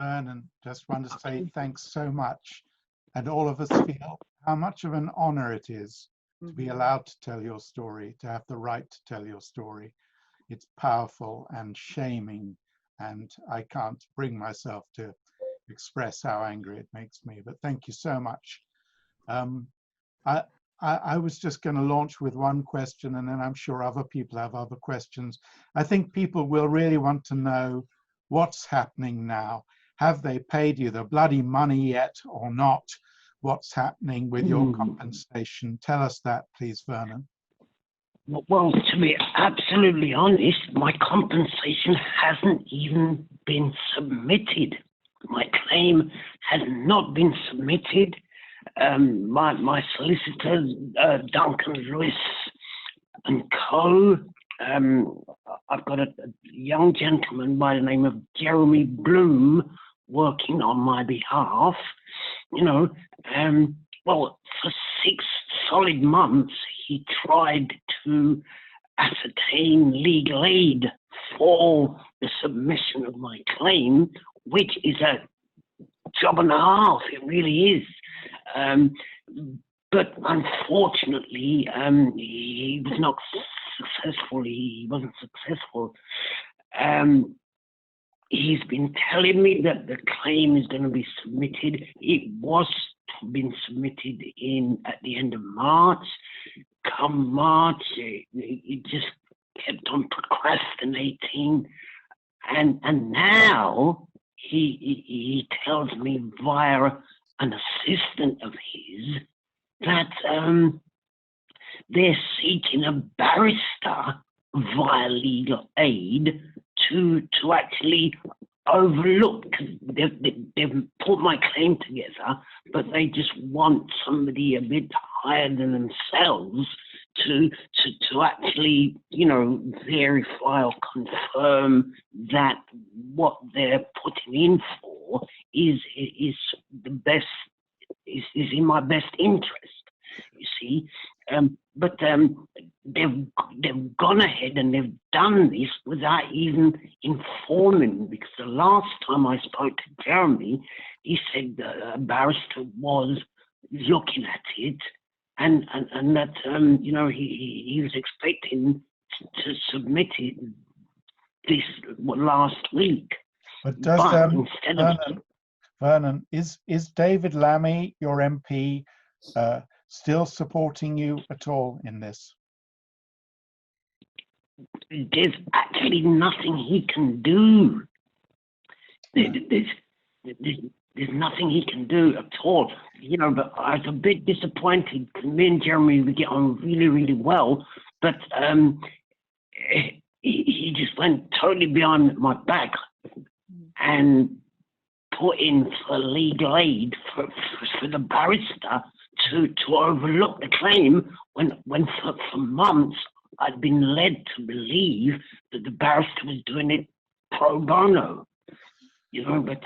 Vernon, just want to say thanks so much. And all of us feel how much of an honor it is to be allowed to tell your story, to have the right to tell your story. It's powerful and shaming, and I can't bring myself to express how angry it makes me. But thank you so much. Um, I, I was just going to launch with one question, and then I'm sure other people have other questions. I think people will really want to know what's happening now. Have they paid you the bloody money yet or not? What's happening with your compensation? Tell us that, please, Vernon. Well, to be absolutely honest, my compensation hasn't even been submitted. My claim has not been submitted. My solicitors, Duncan Lewis and Co. I've got a young gentleman by the name of Jeremy Bloom working on my behalf. You know, well, for 6 solid months, he tried to ascertain legal aid for the submission of my claim, which is a job and a half. It really is. But unfortunately, he was not successful. He wasn't successful. He's been telling me that the claim is going to be submitted. It was been submitted at the end of March. Come March, it just kept on procrastinating, and now he tells me via an assistant of his that they're seeking a barrister via legal aid to actually overlook. They've put my claim together, but they just want somebody a bit higher than themselves to actually, you know, verify or confirm that what they're putting in for is the best, is in my best interest, you see. But they've gone ahead and they've done this without even informing me, because the last time I spoke to Jeremy, he said that a barrister was looking at it, and that you know, he was expecting to submit it this last week. But does Vernon, is David Lammy, your MP, still supporting you at all in this? There's actually nothing he can do. There's nothing he can do at all. You know, but I was a bit disappointed because me and Jeremy, we get on really, really well, but he just went totally behind my back and put in for legal aid for the barrister to overlook the claim when for months I'd been led to believe that the barrister was doing it pro bono, you know. But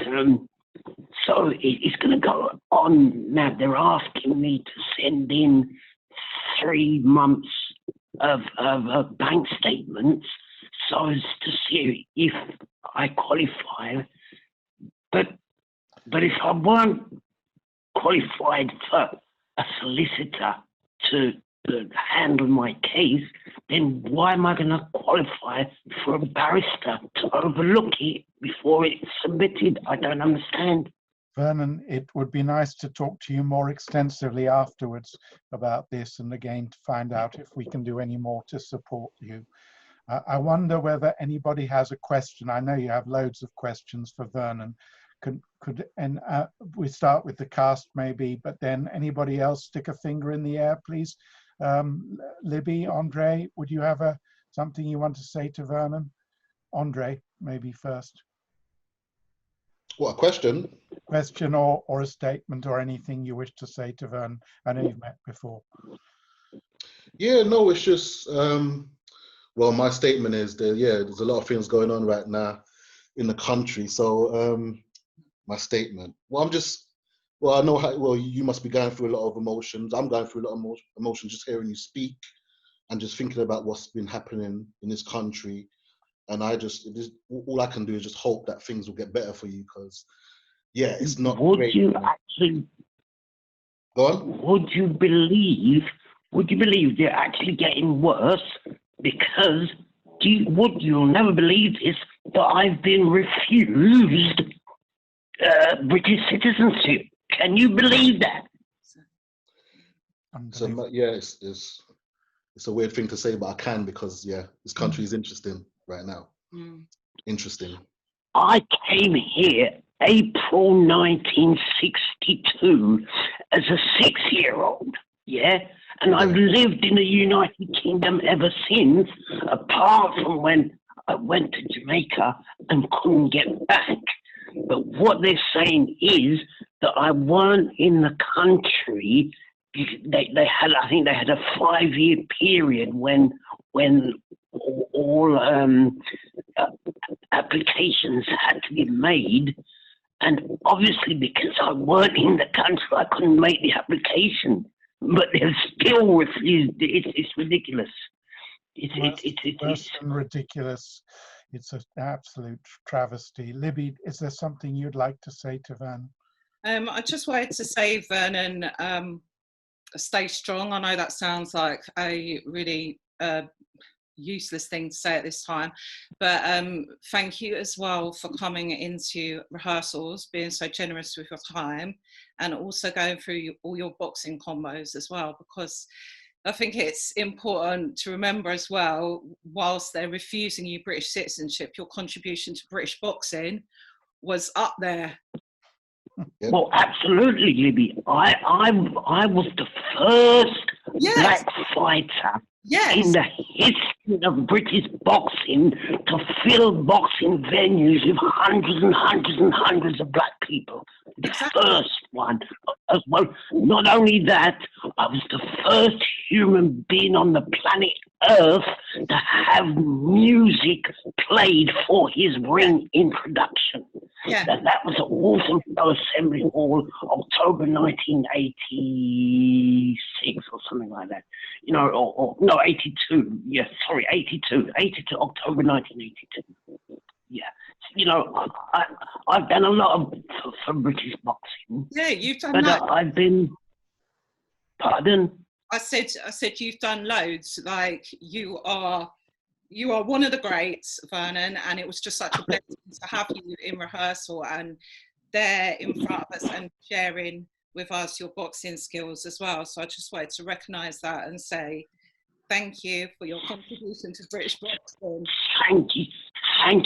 so it's going to go on now. They're asking me to send in 3 months of bank statements so as to see if I qualify. But if I weren't qualified for a solicitor to handle my case, then why am I going to qualify for a barrister to overlook it before it's submitted? I don't understand. Vernon, it would be nice to talk to you more extensively afterwards about this, and again to find out if we can do any more to support you. I wonder whether anybody has a question. I know you have loads of questions for Vernon. We start with the cast maybe, but then anybody else stick a finger in the air, please. Libby, Andre, would you have something you want to say to Vernon? Andre, maybe first. What, a question? Question or a statement or anything you wish to say to Vernon. I know you've met before. Yeah, no, it's just, well, my statement is that, yeah, there's a lot of things going on right now in the country. So my statement, well, I know how, well, you must be going through a lot of emotions. I'm going through a lot of emotions just hearing you speak and just thinking about what's been happening in this country. and all I can do is just hope that things will get better for you, because yeah, it's not Would great. you actually? Go on. Would you believe they're actually getting worse? Because you'll never believe this, but I've been refused British citizenship. Can you believe that? So yeah, it's a weird thing to say, but I can, because yeah, this country is interesting right now. Interesting. I came here April 1962 as a 6-year-old, yeah? And I've lived in the United Kingdom ever since, apart from when I went to Jamaica and couldn't get back. But what they're saying is that I weren't in the country. They had, I think they had a 5-year period when all applications had to be made, and obviously because I weren't in the country, I couldn't make the application. But they've still refused. It's ridiculous. It's worse than ridiculous. It's an absolute travesty. Libby, is there something you'd like to say to Van? I just wanted to say, Vernon, stay strong. I know that sounds like a really useless thing to say at this time, but thank you as well for coming into rehearsals, being so generous with your time, and also going through all your boxing combos as well, because I think it's important to remember as well, whilst they're refusing you British citizenship, your contribution to British boxing was up there. Yep. Well, absolutely, Libby. I was the first black fighter in the history of British boxing to fill boxing venues with hundreds and hundreds and hundreds of black people. The first one as well. Not only that, I was the first human being on the planet Earth to have music played for his ring introduction. That was at Waltham Assembly Hall, October 1986 or something like that. You know, no, 82. Yes, sorry, 82, October 1982. Yeah. You know, I've done a lot for British boxing. Yeah, you've done that. I've been, pardon? I said you've done loads. Like, you are one of the greats, Vernon, and it was just such a blessing to have you in rehearsal and there in front of us and sharing with us your boxing skills as well. So I just wanted to recognise that and say thank you for your contribution to British boxing. Thank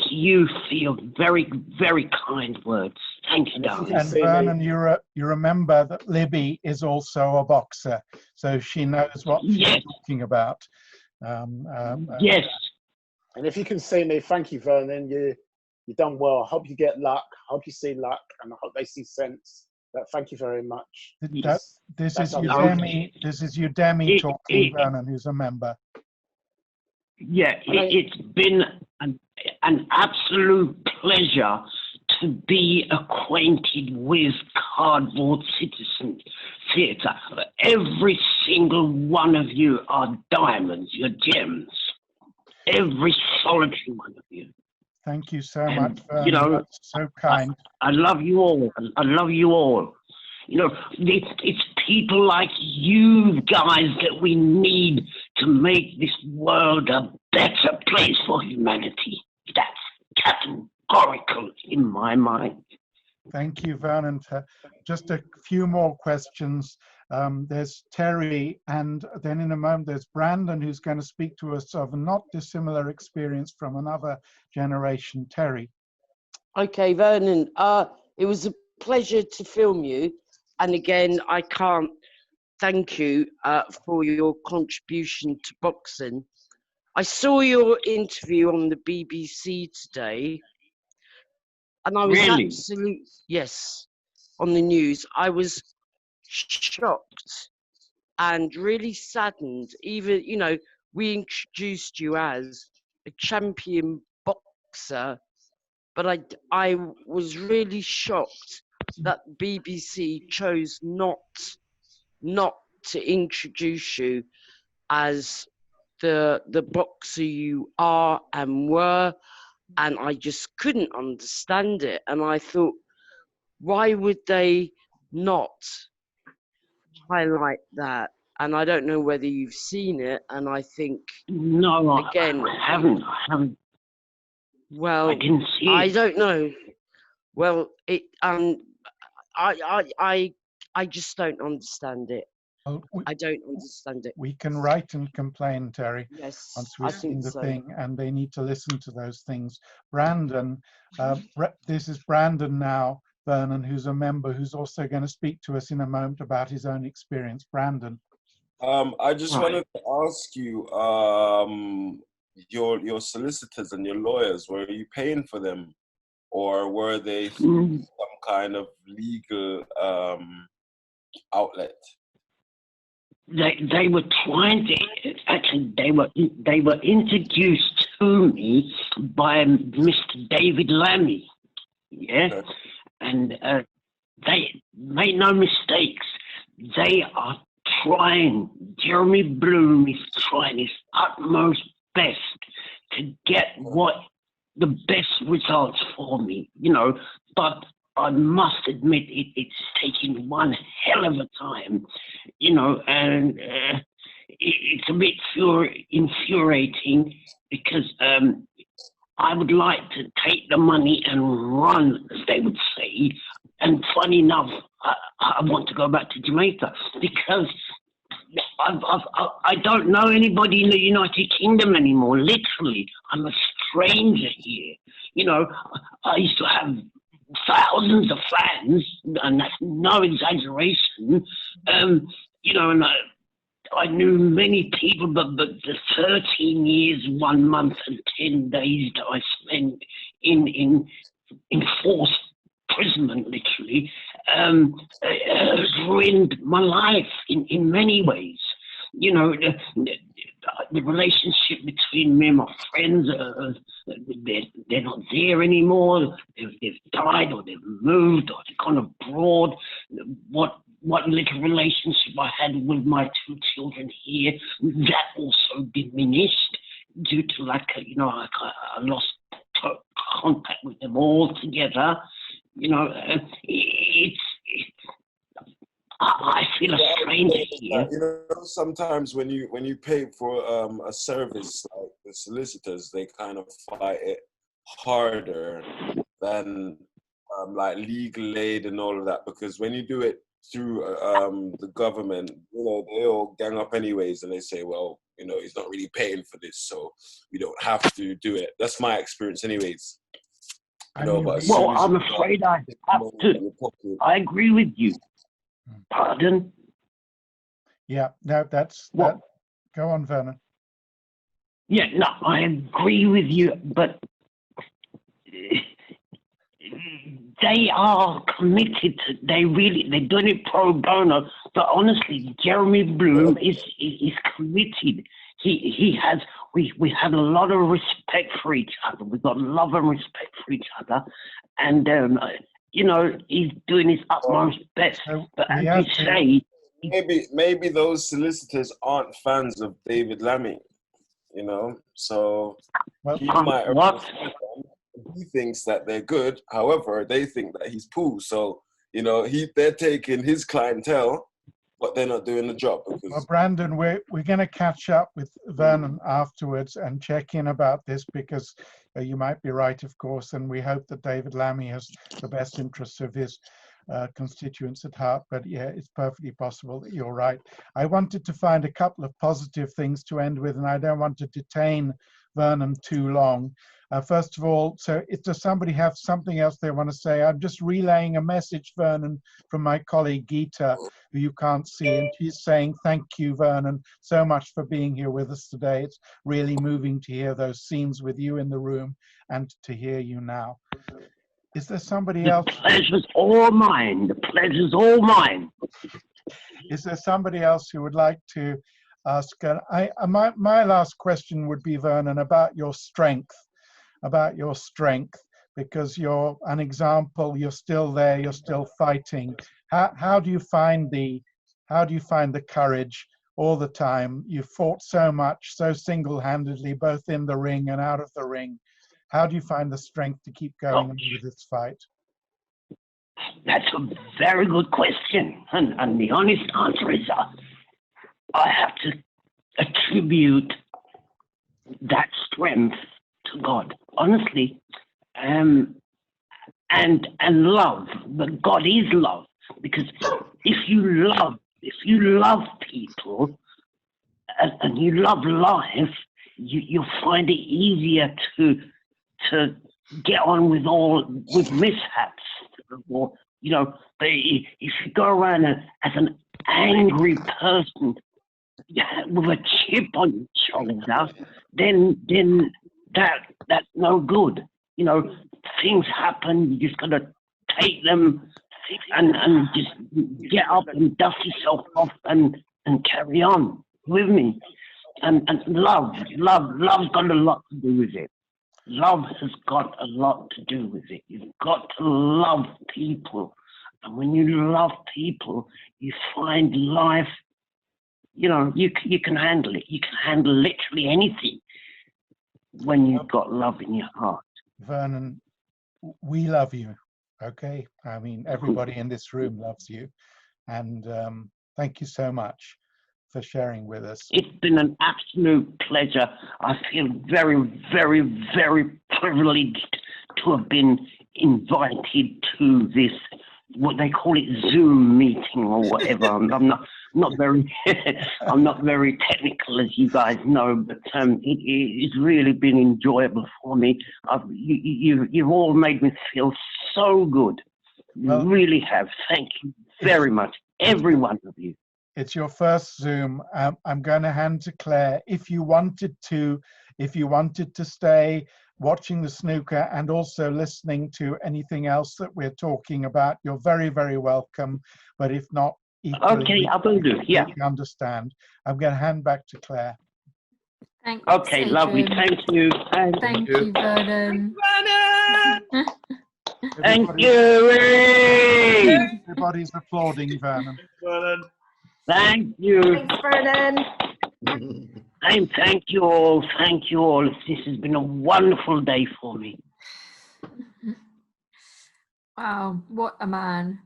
you for your very, very kind words. Thank you, darling. And Vernon, you remember that Libby is also a boxer, so she knows what she's talking about. Yes. And if you can see me, thank you, Vernon. You've done well. I hope you get luck. I hope you see luck, and I hope they see sense. But thank you very much. This is Udemy talking, Vernon, who's a member. Yeah, it's been an absolute pleasure to be acquainted with Cardboard Citizen Theatre. Every single one of you are diamonds, you're gems. Every solitary one of you. Thank you so much, Vernon. You know, that's so kind. I love you all. I love you all. You know, it's people like you guys that we need to make this world a better place for humanity. That's categorical in my mind. Thank you, Vernon. Just a few more questions. There's Terry, and then in a moment there's Brandon, who's going to speak to us of a not dissimilar experience from another generation. Terry. Okay, Vernon, it was a pleasure to film you. And again, I can't thank you for your contribution to boxing. I saw your interview on the BBC today, and I was absolutely, yes, on the news. I was shocked and really saddened. Even, you know, we introduced you as a champion boxer, but I was really shocked that BBC chose not to introduce you as the boxer you are and were, and I just couldn't understand it. And I thought, why would they not highlight that? And I don't know whether you've seen it, and I think, No, again, I haven't. I haven't. well, I didn't see I it. don't know. Well, I just don't understand it. Well, I don't understand it. we can write and complain, Terry, Yes, once I we've seen think the so. thing, and they need to listen to those things. Brandon, this is Brandon now, Vernon, who's a member, who's also going to speak to us in a moment about his own experience. Brandon. I just Right. wanted to ask you, your solicitors and your lawyers, were you paying for them, or were they through some kind of legal outlet? They were trying to, actually they were introduced to me by Mr. David Lammy, yeah, Okay. and they make no mistakes. They are trying. Jeremy Bloom is trying his utmost best to get the best results for me, you know. But I must admit, it's taking one hell of a time, you know, and it's a bit infuriating because I would like to take the money and run, as they would say. And funny enough, I want to go back to Jamaica because I don't know anybody in the United Kingdom anymore. Literally, I'm a stranger here. You know, I used to have thousands of fans, and that's no exaggeration. You know, and I knew many people, but the 13 years, 1 month, and 10 days that I spent in forced imprisonment, literally, has ruined my life in many ways. You know, the relationship between me and my friends, they're not there anymore. They've died, or they've moved, or they've gone abroad. What little relationship I had with my 2 children here, that also diminished due to I lost contact with them altogether. You know, I feel a stranger here. You know, sometimes when you pay for a service like the solicitors, they kind of fight it harder than like legal aid and all of that, because when you do it through the government, you know, they all gang up anyways, and they say, well, you know, he's not really paying for this, so we don't have to do it. That's my experience anyways. You know, but as soon Well, as I'm you afraid I have to. I agree with you. Pardon? Yeah, no, that's that. Go on, Vernon. Yeah, no, I agree with you, but they are committed to, they're doing it pro bono, but honestly, Jeremy Bloom is committed. He has, we have a lot of respect for each other. We've got love and respect for each other, and you know, he's doing his utmost best. So but we as have you to- say, maybe those solicitors aren't fans of David Lammy, you know, so Well, he might have what? he thinks that they're good, however they think that he's poo, so you know, they're taking his clientele, but they're not doing the job. Well, Because Brandon, we're going to catch up with Vernon afterwards and check in about this, because you might be right, of course, and we hope that David Lammy has the best interests of his constituents at heart. But yeah, it's perfectly possible that you're right. I wanted to find a couple of positive things to end with, and I don't want to detain Vernon too long. First of all, so does somebody have something else they want to say? I'm just relaying a message, Vernon, from my colleague Geeta, who you can't see, and she's saying, thank you, Vernon, so much for being here with us today. It's really moving to hear those scenes with you in the room and to hear you now. Is there somebody The else? pleasure's all mine. The pleasure's all mine. Is there somebody else who would like to ask? My last question would be, Vernon, about your strength, because you're an example. You're still there. You're still fighting. How do you find the courage all the time. You fought so much, so single-handedly, both in the ring and out of the ring. How do you find the strength to keep going on with this fight? That's a very good question. And the honest answer is I have to attribute that strength to God, honestly. And love, but God is love. Because if you love people and you love life, you'll find it easier to get on with mishaps. Or, you know, if you go around as an angry person with a chip on your shoulder, then that's no good. You know, things happen. You just gotta take them and just get up and dust yourself off and carry on with me. And love's got a lot to do with it. Love has got a lot to do with it. You've got to love people. And when you love people, you find life, you know, you can handle it. You can handle literally anything when you've got love in your heart. Vernon, we love you, okay? I mean, everybody in this room loves you. And thank you so much for sharing with us. It's been an absolute pleasure. I feel very, very, very privileged to have been invited to this, what they call it, Zoom meeting or whatever. I'm not very I'm not very technical, as you guys know, but it's really been enjoyable for me. You've all made me feel so good. You really have. Thank you very much, every one of you. It's your first Zoom. I'm going to hand to Claire. If you wanted to stay watching the snooker and also listening to anything else that we're talking about, you're very, very welcome. But if not, equally, okay, I will do. Yeah. I understand. I'm going to hand back to Claire. Thanks, okay, Adrian. lovely. Thank you. Thank you, Vernon. Thank you. Everybody's applauding Vernon. Thank you. Thanks, Vernon. And thank you all. Thank you all. This has been a wonderful day for me. Wow, what a man.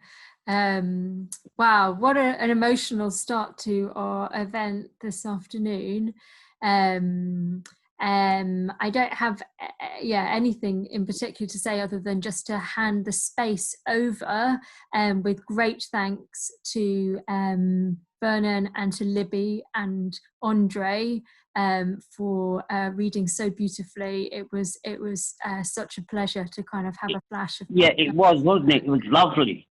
Wow, what an emotional start to our event this afternoon. I don't have anything in particular to say other than just to hand the space over with great thanks to Vernon and to Libby and Andre for reading so beautifully. It was such a pleasure to kind of have a flash of it was, wasn't it? It was lovely.